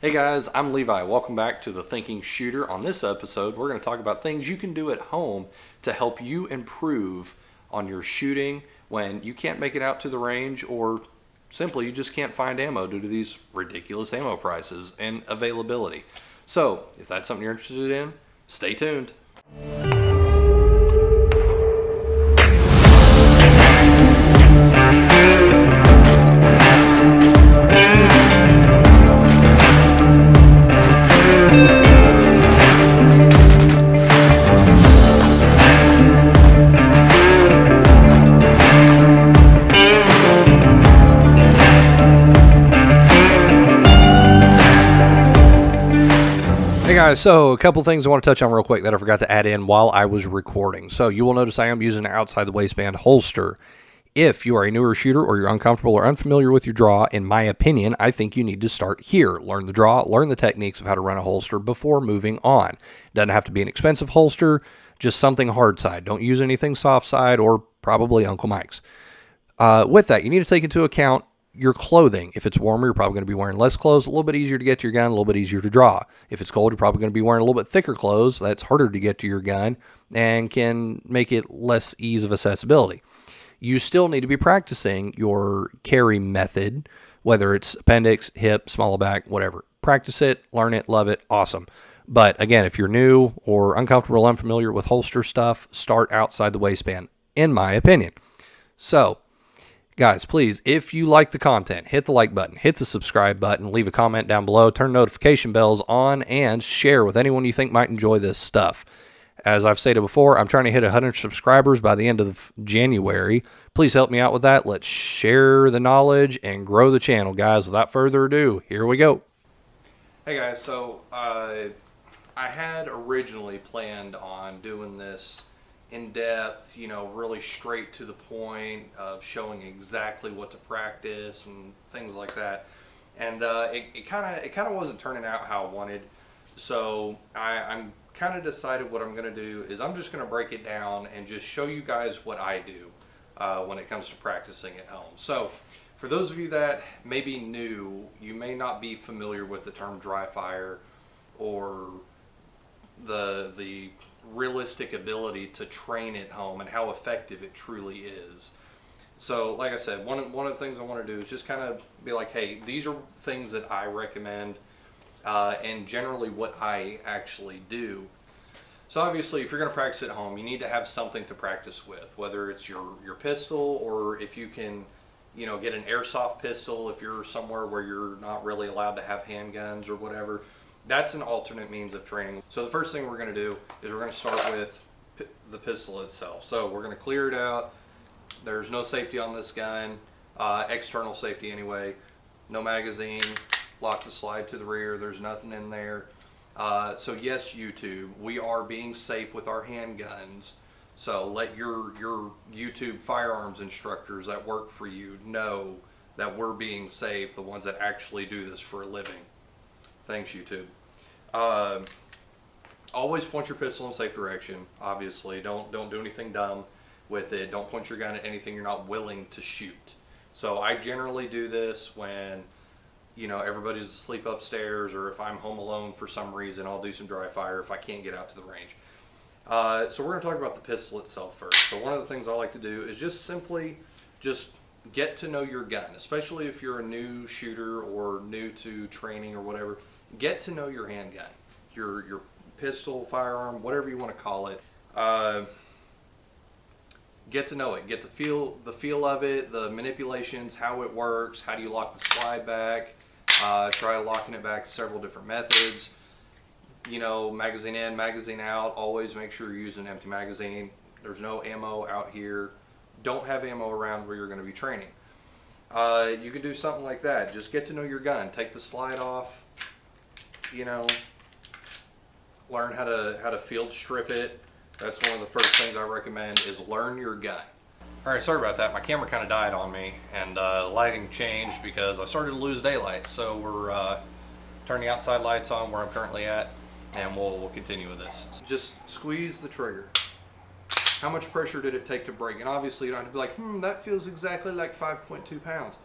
Hey guys, I'm Levi. Welcome back to The Thinking Shooter. On this episode, we're going to talk about things you can do at home to help you improve on your shooting when you can't make it out to the range or simply you just can't find ammo due to these ridiculous ammo prices and availability. So, if that's something you're interested in, stay tuned. Hey guys, so a couple things I want to touch on real quick that I forgot to add in while I was recording. So you will notice I am using an outside the waistband holster. If you are a newer shooter or you're uncomfortable or unfamiliar with your draw, in my opinion, I think you need to start here. Learn the draw, learn the techniques of how to run a holster before moving on. Doesn't have to be an expensive holster, just something hard side. Don't use anything soft side or probably Uncle Mike's. With that, you need to take into account your clothing. If it's warmer, you're probably going to be wearing less clothes, a little bit easier to get to your gun, a little bit easier to draw. If it's cold, you're probably going to be wearing a little bit thicker clothes. That's harder to get to your gun and can make it less ease of accessibility. You still need to be practicing your carry method, whether it's appendix, hip, small back, whatever. Practice it, learn it, love it, awesome. But again, if you're new or uncomfortable or unfamiliar with holster stuff, start outside the waistband, in my opinion. So, guys, please, if you like the content, hit the like button, hit the subscribe button, leave a comment down below, turn notification bells on, and share with anyone you think might enjoy this stuff. As I've stated before, I'm trying to hit 100 subscribers by the end of January. Please help me out with that. Let's share the knowledge and grow the channel, guys. Without further ado, here we go. Hey guys, so I had originally planned on doing this in-depth, really straight to the point of showing exactly what to practice and things like that. And it kind of wasn't turning out how I wanted. So I'm kind of decided what I'm going to do is I'm just going to break it down and just show you guys what I do when it comes to practicing at home. So for those of you that may be new, you may not be familiar with the term dry fire or the realistic ability to train at home and how effective it truly is. So like I said, one of the things I want to do is just kind of be like, hey, these are things that I recommend and generally what I actually do. So obviously if you're going to practice at home, you need to have something to practice with, whether it's your pistol or if you can get an airsoft pistol if you're somewhere where you're not really allowed to have handguns or whatever. That's an alternate means of training. So the first thing we're going to do is we're going to start with the pistol itself. So we're going to clear it out. There's no safety on this gun, external safety anyway. No magazine, lock the slide to the rear, there's nothing in there. So yes, YouTube, we are being safe with our handguns. So let your YouTube firearms instructors that work for you know that we're being safe, the ones that actually do this for a living. Thanks, YouTube. Always point your pistol in a safe direction, obviously. Don't do anything dumb with it. Don't point your gun at anything you're not willing to shoot. So I generally do this when, everybody's asleep upstairs, or if I'm home alone for some reason, I'll do some dry fire if I can't get out to the range. So we're going to talk about the pistol itself first. So one of the things I like to do is just simply get to know your gun, especially if you're a new shooter or new to training or whatever. Get to know your handgun, your pistol, firearm, whatever you want to call it. Get to know it. Get to feel the feel of it, the manipulations, how it works, how do you lock the slide back. Try locking it back several different methods. Magazine in, magazine out. Always make sure you're using an empty magazine. There's no ammo out here. Don't have ammo around where you're going to be training. You can do something like that. Just get to know your gun. Take the slide off. Learn how to field strip it. That's one of the first things I recommend is learn your gun. All right, sorry about that. My camera kind of died on me and lighting changed because I started to lose daylight. So we're turning outside lights on where I'm currently at and we'll continue with this. Just squeeze the trigger. How much pressure did it take to break? And obviously you don't have to be like, that feels exactly like 5.2 pounds.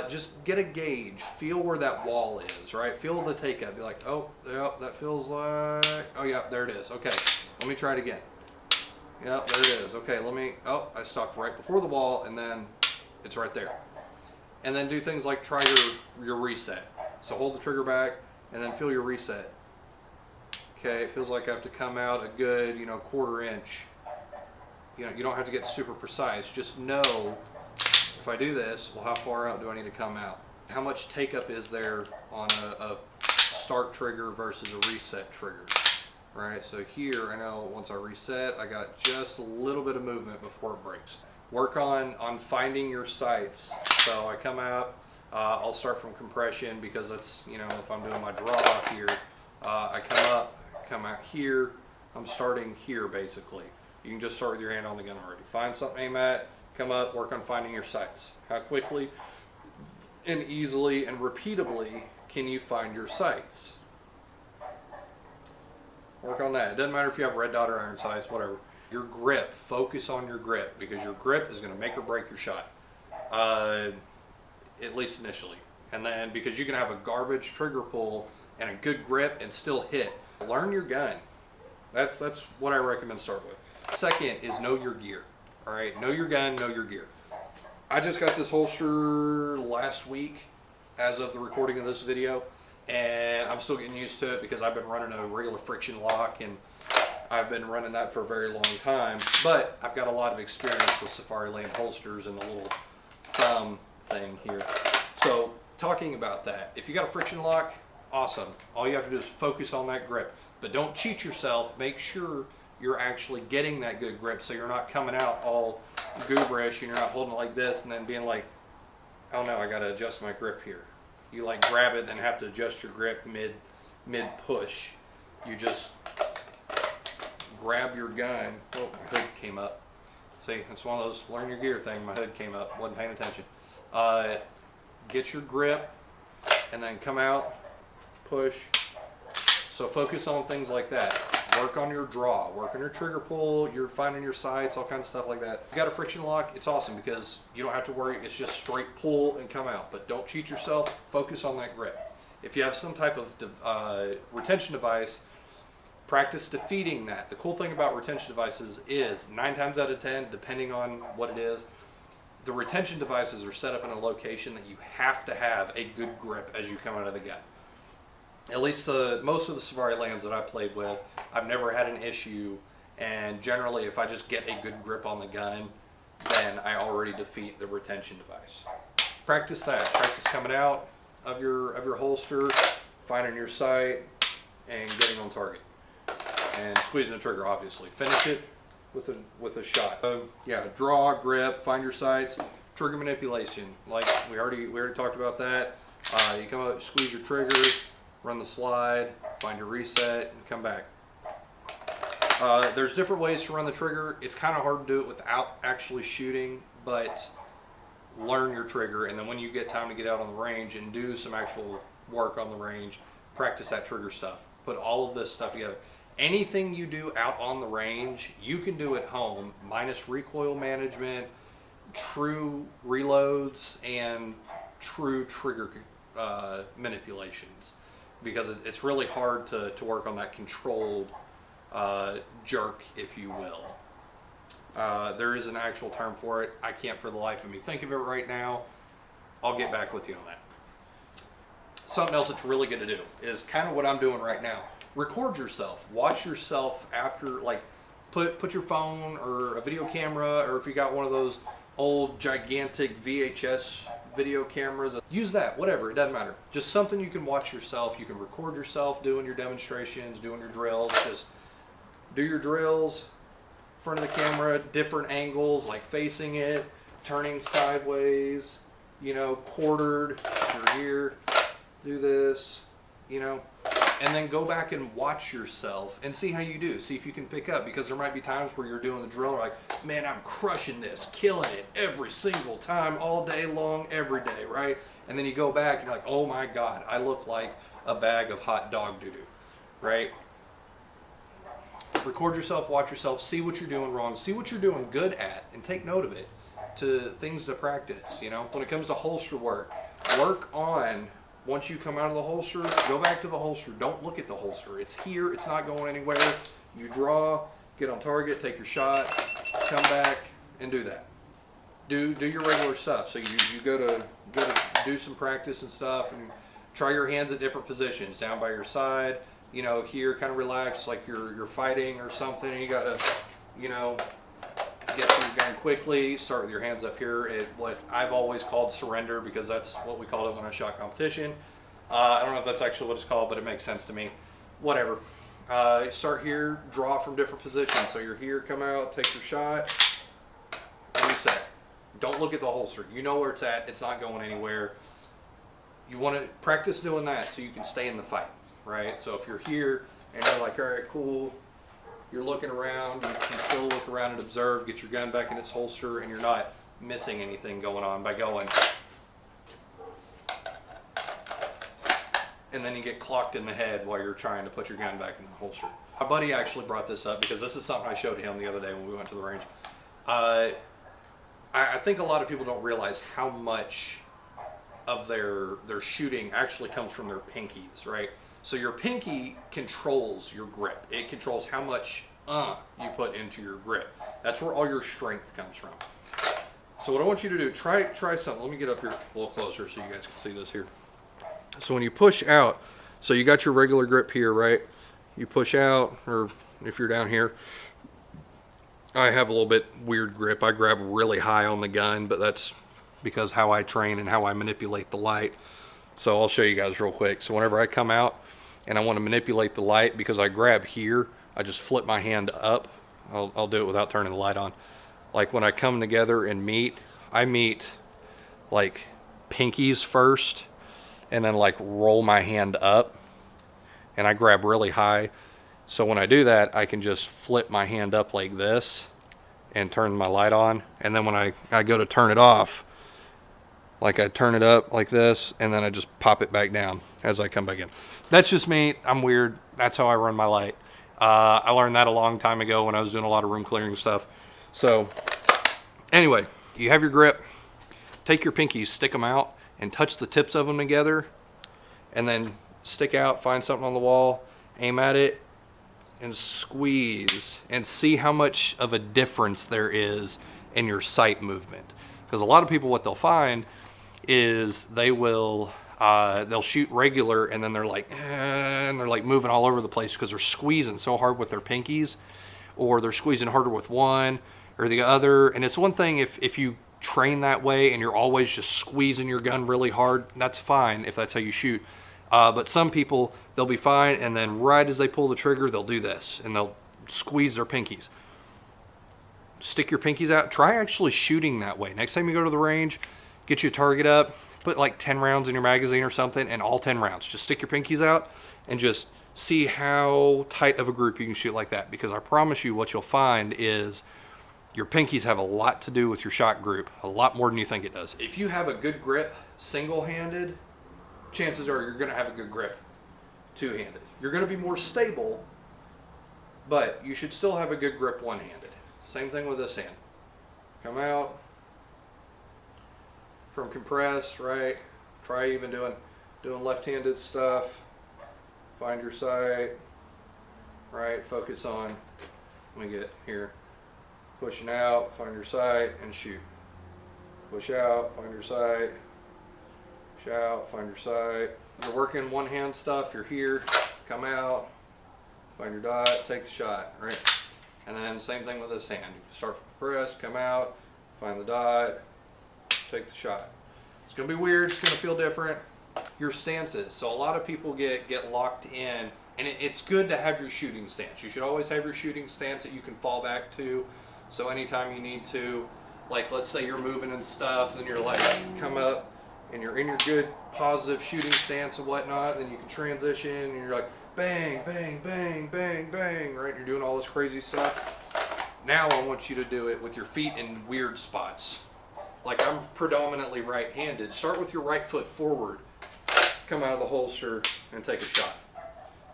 just get a gauge, feel where that wall is, right? Feel the take up. Be like, oh, yep, that feels like, oh, yeah, there it is. Okay, let me try it again. Yep, there it is. Okay, oh, I stopped right before the wall, and then it's right there. And then do things like try your reset. So hold the trigger back, and then feel your reset. Okay, it feels like I have to come out a good, 1/4 inch. You don't have to get super precise. Just know, if I do this, well, how far out do I need to come out? How much take up is there on a start trigger versus a reset trigger? Right, so here I know once I reset, I got just a little bit of movement before it breaks. Work on finding your sights. So I come out, I'll start from compression because that's, if I'm doing my draw here, I come out here, I'm starting here basically. You can just start with your hand on the gun already. Find something to aim at, come up, work on finding your sights. How quickly and easily and repeatably can you find your sights? Work on that. It doesn't matter if you have red dot or iron sights, whatever. Your grip, focus on your grip because your grip is going to make or break your shot, at least initially. And then because you can have a garbage trigger pull and a good grip and still hit. Learn your gun. That's what I recommend start with. Second is know your gear. All right, know your gun, know your gear. I just got this holster last week as of the recording of this video, and I'm still getting used to it because I've been running a regular friction lock and I've been running that for a very long time, but I've got a lot of experience with Safari Land holsters and the little thumb thing here. So talking about that, if you got a friction lock, awesome. All you have to do is focus on that grip, but don't cheat yourself. Make sure you're actually getting that good grip so you're not coming out all gooberish and you're not holding it like this and then being like, oh no, I gotta adjust my grip here. You like grab it then have to adjust your grip mid push. You just grab your gun. Oh, my hood came up. See, it's one of those learn your gear thing. My hood came up, wasn't paying attention. Get your grip and then come out, push. So focus on things like that. Work on your draw, work on your trigger pull, you're finding your sights, all kinds of stuff like that. If you got a friction lock, it's awesome because you don't have to worry, it's just straight pull and come out. But don't cheat yourself, focus on that grip. If you have some type of retention device, practice defeating that. The cool thing about retention devices is 9 times out of 10, depending on what it is, the retention devices are set up in a location that you have to have a good grip as you come out of the gun. At least most of the Safari Lands that I played with, I've never had an issue, and generally if I just get a good grip on the gun, then I already defeat the retention device. Practice that. Practice coming out of your holster, finding your sight, and getting on target. And squeezing the trigger, obviously. Finish it with a shot. Yeah, draw, grip, find your sights, trigger manipulation. Like we already talked about that. You come up, squeeze your trigger, run the slide, find your reset, and come back. There's different ways to run the trigger. It's kind of hard to do it without actually shooting, but learn your trigger, and then when you get time to get out on the range and do some actual work on the range, practice that trigger stuff. Put all of this stuff together. Anything you do out on the range, you can do at home, minus recoil management, true reloads, and true trigger manipulations. Because it's really hard to work on that controlled jerk, if you will. There is an actual term for it. I can't for the life of me think of it right now. I'll get back with you on that. Something else that's really good to do is kind of what I'm doing right now. Record yourself. Watch yourself after, like, put your phone or a video camera, or if you got one of those old gigantic VHS video cameras, use that, whatever, it doesn't matter. Just something you can watch yourself. You can record yourself doing your demonstrations, doing your drills. Just do your drills in front of the camera, different angles, like facing it, turning sideways, quartered, you're here, do this, and then go back and watch yourself and see how you do. See if you can pick up, because there might be times where you're doing the drill and like, man, I'm crushing this, killing it every single time, all day long, every day, right? And then you go back and you're like, oh my God, I look like a bag of hot dog doo-doo, right? Record yourself, watch yourself, see what you're doing wrong, see what you're doing good at, and take note of it. things to practice. You know, when it comes to holster work on. Once you come out of the holster, go back to the holster. Don't look at the holster. It's here. It's not going anywhere. You draw, get on target, take your shot, come back, and do that. Do your regular stuff. So you go to do some practice and stuff, and try your hands at different positions, down by your side. You know, here, kind of relax, like you're fighting or something. And you gotta, you know, get to your gun quickly. Start with your hands up here at what I've always called surrender, because that's what we called it when I shot competition. I don't know if that's actually what it's called, but it makes sense to me. Whatever. Start here, draw from different positions. So you're here, come out, take your shot, reset. Don't look at the holster. You know where it's at. It's not going anywhere. You want to practice doing that so you can stay in the fight, right? So if you're here and you're like, all right, cool. You're looking around, you can still look around and observe, get your gun back in its holster, and you're not missing anything going on by going. And then you get clocked in the head while you're trying to put your gun back in the holster. My buddy actually brought this up because this is something I showed him the other day when we went to the range. I think a lot of people don't realize how much of their shooting actually comes from their pinkies, right? So your pinky controls your grip. It controls how much you put into your grip. That's where all your strength comes from. So what I want you to do, try something. Let me get up here a little closer so you guys can see this here. So when you push out, so you got your regular grip here, right? You push out, or if you're down here, I have a little bit weird grip. I grab really high on the gun, but that's because how I train and how I manipulate the light. So I'll show you guys real quick. So whenever I come out and I want to manipulate the light, because I grab here, I just flip my hand up. I'll do it without turning the light on. Like when I come together and meet, I meet like pinkies first, and then like roll my hand up, and I grab really high. So when I do that, I can just flip my hand up like this and turn my light on. And then when I go to turn it off, like I turn it up like this, and then I just pop it back down as I come back in. That's just me. I'm weird. That's how I run my light. I learned that a long time ago when I was doing a lot of room clearing stuff. So anyway, you have your grip. Take your pinkies, stick them out, and touch the tips of them together. And then stick out, find something on the wall, aim at it, and squeeze. And see how much of a difference there is in your sight movement. Because a lot of people, what they'll find is they'll shoot regular, and then they're like, and they're like moving all over the place because they're squeezing so hard with their pinkies, or they're squeezing harder with one or the other. And it's one thing if you train that way and you're always just squeezing your gun really hard, that's fine if that's how you shoot. But some people, they'll be fine, and then right as they pull the trigger, they'll do this, and they'll squeeze their pinkies. Stick your pinkies out. Try actually shooting that way. Next time you go to the range, get your target up, put like 10 rounds in your magazine or something, and all 10 rounds. Just stick your pinkies out and just see how tight of a group you can shoot like that. Because I promise you, what you'll find is your pinkies have a lot to do with your shot group, a lot more than you think it does. If you have a good grip single-handed, chances are you're going to have a good grip two-handed. You're going to be more stable, but you should still have a good grip one-handed. Same thing with this hand. Come out from compress, right? Try even doing left-handed stuff. Find your sight, right? Focus on, let me get here. Pushing out, find your sight, and shoot. Push out, find your sight. Push out, find your sight. You're working one-hand stuff, you're here, come out, find your dot, take the shot, right? And then same thing with this hand. You start from press, come out, find the dot, take the shot. It's going to be weird. It's going to feel different. Your stances. So a lot of people get locked in, and it's good to have your shooting stance. You should always have your shooting stance that you can fall back to. So anytime you need to, like let's say you're moving and stuff, and you're like come up, and you're in your good positive shooting stance and whatnot, then you can transition, and you're like bang, bang, bang, bang, bang, right? You're doing all this crazy stuff. Now I want you to do it with your feet in weird spots. Like I'm predominantly right-handed. Start with your right foot forward, come out of the holster, and take a shot.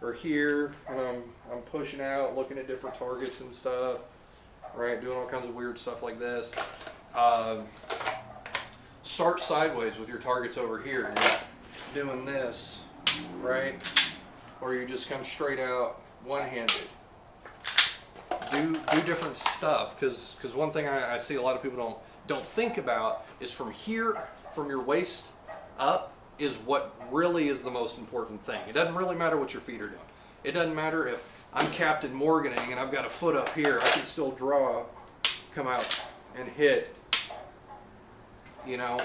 Or here, I'm pushing out, looking at different targets and stuff, right? Doing all kinds of weird stuff like this. Start sideways with your targets over here. You're doing this, right? Or you just come straight out one-handed. Do different stuff, because one thing I see a lot of people don't think about is from here, from your waist up, is what really is the most important thing. It doesn't really matter what your feet are doing. It doesn't matter if I'm Captain Morganing and I've got a foot up here, I can still draw, come out and hit. You know,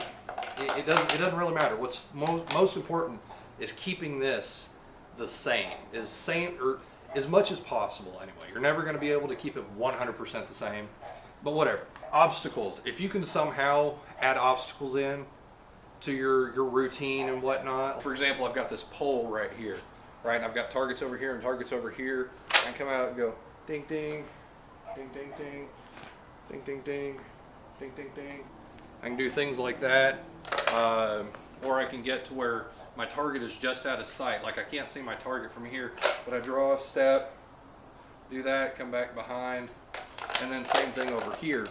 it doesn't really matter. What's most important is keeping this the same, or as much as possible anyway. You're never going to be able to keep it 100% the same, but whatever. Obstacles. If you can somehow add obstacles in to your routine and whatnot. For example, I've got this pole right here, right? And I've got targets over here and targets over here. I can come out and go ding ding, ding ding ding, ding ding ding, ding ding ding. I can do things like that, or I can get to where my target is just out of sight. Like I can't see my target from here, but I draw a step, do that, come back behind, and then same thing over here.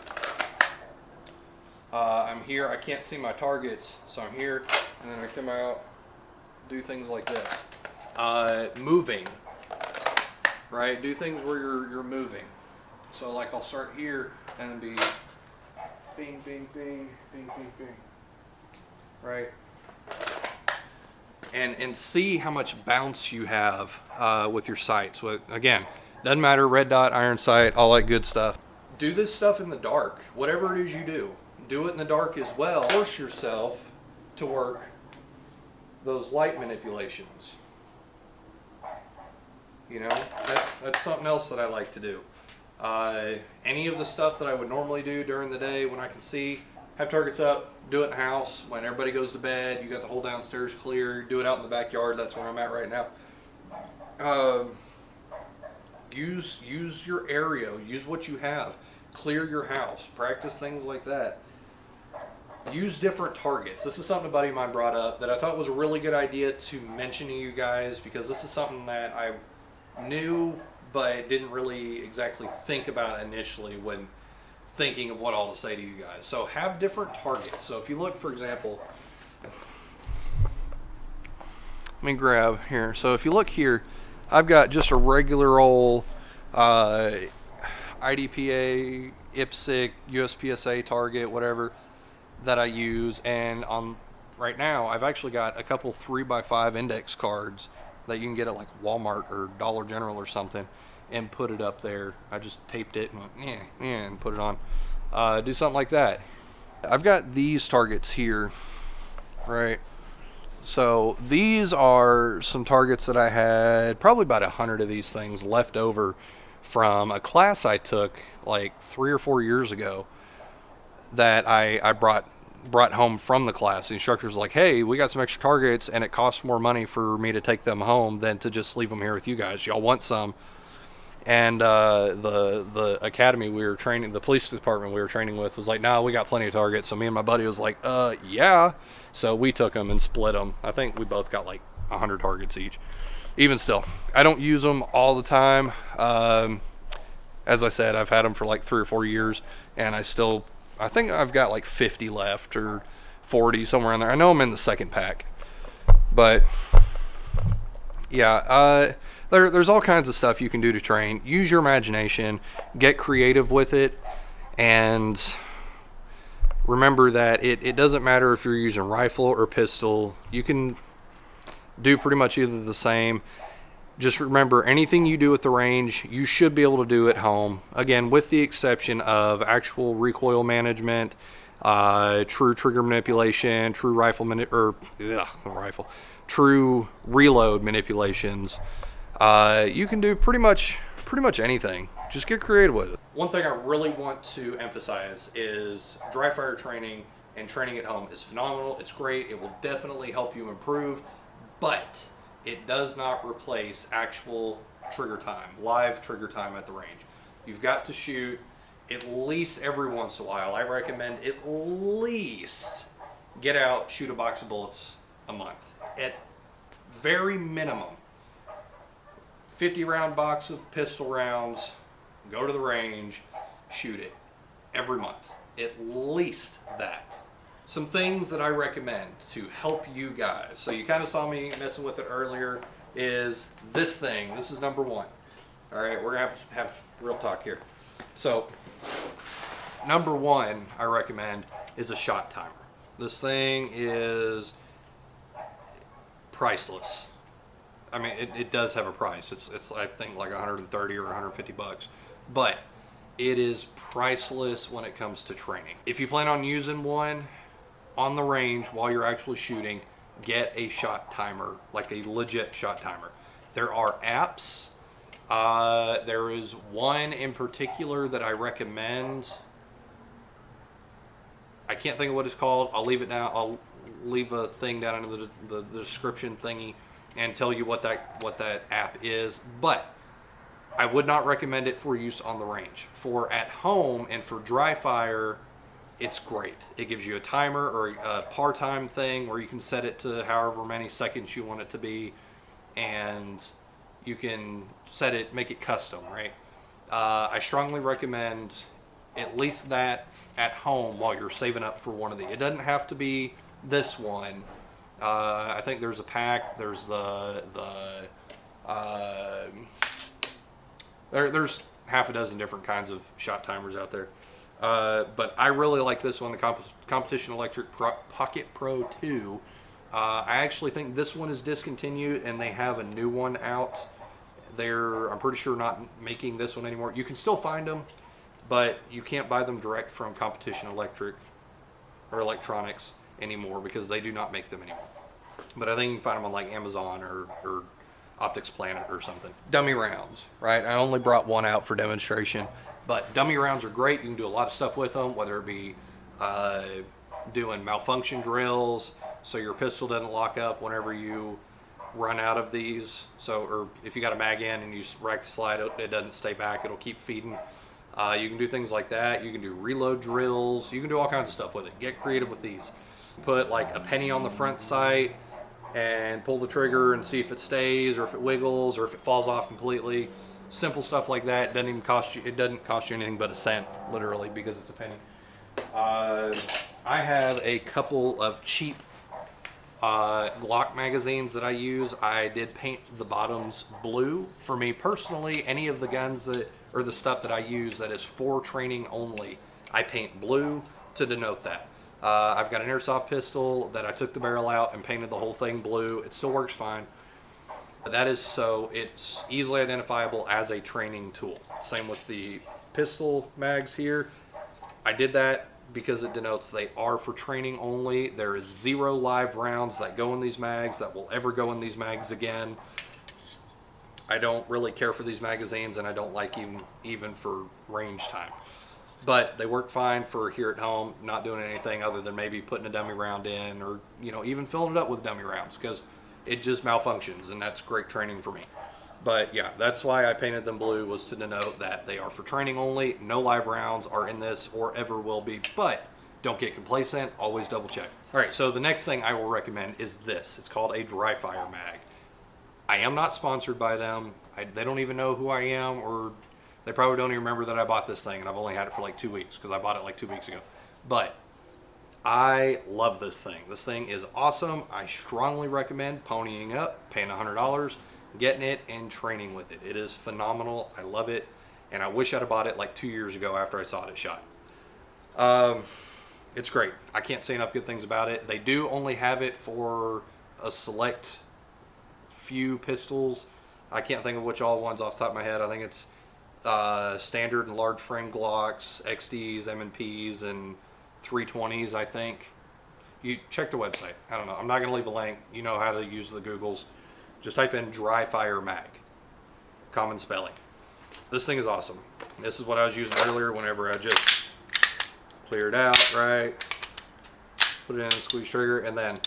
I'm here, I can't see my targets, so I'm here, and then I come out, do things like this. Moving, right? Do things where you're moving. So like I'll start here and then be bing, bing, bing, bing, bing, bing, right? And see how much bounce you have with your sights. So again, doesn't matter, red dot, iron sight, all that good stuff. Do this stuff in the dark. Whatever it is you do it in the dark as well. Force yourself to work those light manipulations. You know, that's something else that I like to do. Any of the stuff that I would normally do during the day when I can see, have targets up, do it in the house. When everybody goes to bed, you got the whole downstairs clear, do it out in the backyard. That's where I'm at right now. Use your area, use what you have, clear your house, practice things like that. Use different targets. This is something a buddy of mine brought up that I thought was a really good idea to mention to you guys, because this is something that I knew but didn't really exactly think about initially when thinking of what all to say to you guys. So have different targets. So if you look, for example, let me grab here. So if you look here, I've got just a regular old IDPA, IPSC, USPSA target, whatever, that I use. And on right now, I've actually got a couple 3x5 index cards that you can get at like Walmart or Dollar General or something, and put it up there. I just taped it and went, and put it on. Do something like that. I've got these targets here, right? So these are some targets that I had, probably about 100 of these things left over from a class I took like 3 or 4 years ago that I brought home from the class. The instructor was like, hey, we got some extra targets and it costs more money for me to take them home than to just leave them here with you guys. Y'all want some? And the academy we were training, the police department we were training with, was like, no, we got plenty of targets. So me and my buddy was like, yeah. So we took them and split them. I think we both got like 100 targets each. Even still, I don't use them all the time. As I said, I've had them for like 3 or 4 years, and I think I've got like 50 left or 40, somewhere in there. I know I'm in the second pack, but yeah, there's all kinds of stuff you can do to train. Use your imagination, get creative with it, and remember that it doesn't matter if you're using rifle or pistol. You can do pretty much either the same. Just remember, anything you do at the range, you should be able to do at home. Again, with the exception of actual recoil management, true trigger manipulation, true true reload manipulations. You can do pretty much anything. Just get creative with it. One thing I really want to emphasize is dry fire training and training at home is phenomenal. It's great. It will definitely help you improve, but it does not replace actual trigger time, live trigger time at the range. You've got to shoot at least every once in a while. I recommend at least get out, shoot a box of bullets a month. At very minimum, 50 round box of pistol rounds, go to the range, shoot it every month. At least that. Some things that I recommend to help you guys. So you kind of saw me messing with it earlier. Is this thing. This is number one. All right, we're gonna have real talk here. So number one I recommend is a shot timer. This thing is priceless. I mean, it does have a price. It's I think like 130 or 150 bucks, but it is priceless when it comes to training. If you plan on using one on the range while you're actually shooting, get a shot timer, like a legit shot timer. There are apps. There is one in particular that I recommend. I can't think of what it's called. I'll leave it down. I'll leave a thing down in the description thingy and tell you what that app is. But I would not recommend it for use on the range. For at home and for dry fire, it's great. It gives you a timer or a par time thing where you can set it to however many seconds you want it to be, and you can set it, make it custom, right? I strongly recommend at least that at home while you're saving up for one of these. It doesn't have to be this one. I think there's a pack. There's there's half a dozen different kinds of shot timers out there. But I really like this one, the Competition Electric Pocket Pro 2. I actually think this one is discontinued and they have a new one out. I'm pretty sure, not making this one anymore. You can still find them, but you can't buy them direct from Competition Electric or Electronics anymore because they do not make them anymore. But I think you can find them on like Amazon or Optics Planet or something. Dummy rounds, right? I only brought one out for demonstration, but dummy rounds are great. You can do a lot of stuff with them, whether it be doing malfunction drills so your pistol doesn't lock up whenever you run out of these. So, or if you got a mag in and you rack the slide, it doesn't stay back, it'll keep feeding. You can do things like that. You can do reload drills. You can do all kinds of stuff with it. Get creative with these. Put like a penny on the front sight and pull the trigger and see if it stays or if it wiggles or if it falls off completely. Simple stuff like that. It doesn't cost you anything but a cent, literally, because it's a penny. I have a couple of cheap Glock magazines that I use. I did paint the bottoms blue. For me personally, any of the guns or the stuff that I use that is for training only, I paint blue to denote that. I've got an airsoft pistol that I took the barrel out and painted the whole thing blue. It still works fine. That is so it's easily identifiable as a training tool. Same with the pistol mags here. I did that because it denotes they are for training only. There is 0 live rounds that go in these mags that will ever go in these mags again. I don't really care for these magazines, and I don't like even for range time. But they work fine for here at home, not doing anything other than maybe putting a dummy round in, or even filling it up with dummy rounds, because it just malfunctions, and that's great training for me. But yeah, that's why I painted them blue, was to denote that they are for training only. No live rounds are in this or ever will be, but don't get complacent, always double check. All right, so the next thing I will recommend is this. It's called a dry fire mag. I am not sponsored by them. They don't even know who I am, or they probably don't even remember that I bought this thing, and I've only had it for like 2 weeks because I bought it like 2 weeks ago. But I love this thing. This thing is awesome. I strongly recommend ponying up, paying $100, getting it, and training with it. It is phenomenal. I love it, and I wish I'd have bought it like 2 years ago after I saw it at SHOT. It's great. I can't say enough good things about it. They do only have it for a select few pistols. I can't think of which all ones off the top of my head. I think it's standard and large frame Glocks, XDs, M&Ps, and 320s, I think. You check the website. I don't know. I'm not going to leave a link. You know how to use the Googles. Just type in dry fire mag. Common spelling. This thing is awesome. This is what I was using earlier whenever I just clear it out, right? Put it in, squeeze trigger, and then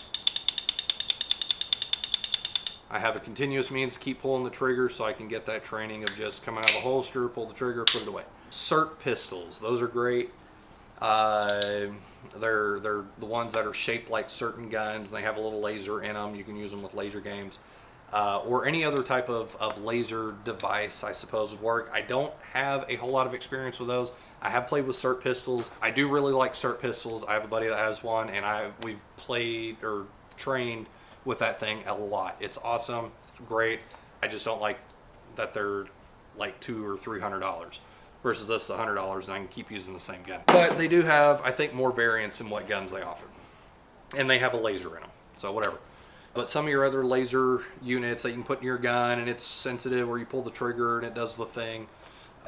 I have a continuous means to keep pulling the trigger so I can get that training of just coming out of the holster, pull the trigger, put it away. Cert Pistols. Those are great. They're the ones that are shaped like certain guns. They have a little laser in them. You can use them with laser games. or any other type of laser device, I suppose, would work. I don't have a whole lot of experience with those. I have played with Cert Pistols. I do really like Cert Pistols. I have a buddy that has one, and we've played or trained with that thing a lot. It's awesome. It's great. I just don't like that they're like $200 or $300 versus this $100, and I can keep using the same gun. But they do have, I think, more variants in what guns they offer, and they have a laser in them, so whatever. But some of your other laser units that you can put in your gun and it's sensitive, where you pull the trigger and it does the thing,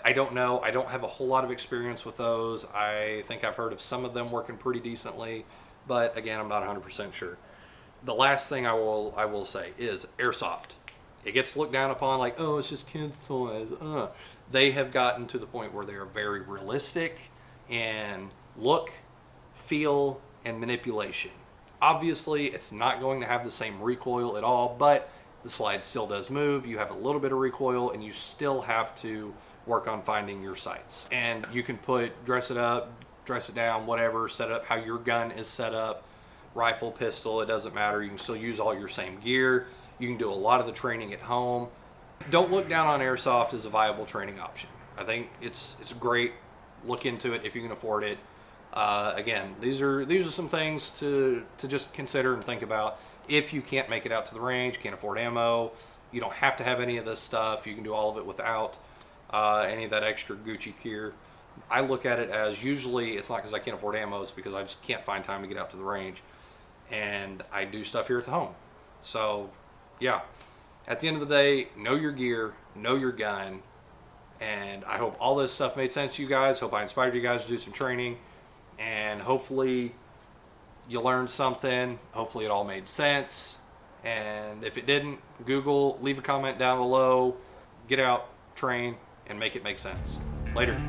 I don't know. I don't have a whole lot of experience with those. I think I've heard of some of them working pretty decently, but again, I'm not 100% sure. The last thing I will say is airsoft. It gets looked down upon like, oh, it's just kids' toys. They have gotten to the point where they are very realistic in look, feel, and manipulation. Obviously, it's not going to have the same recoil at all, but the slide still does move. You have a little bit of recoil, and you still have to work on finding your sights. And you can dress it up, dress it down, whatever, set it up how your gun is set up. Rifle, pistol, it doesn't matter. You can still use all your same gear. You can do a lot of the training at home. Don't look down on airsoft as a viable training option. I think it's great. Look into it if you can afford it. Again, these are some things to just consider and think about. If you can't make it out to the range, can't afford ammo, you don't have to have any of this stuff. You can do all of it without any of that extra Gucci gear. I look at it as, usually it's not because I can't afford ammo, it's because I just can't find time to get out to the range, and I do stuff here at the home. So yeah, at the end of the day, know your gear, know your gun, and I hope all this stuff made sense to you guys. Hope I inspired you guys to do some training, and hopefully you learned something. Hopefully it all made sense, and if it didn't, Google, leave a comment down below, get out, train, and make it make sense. Later.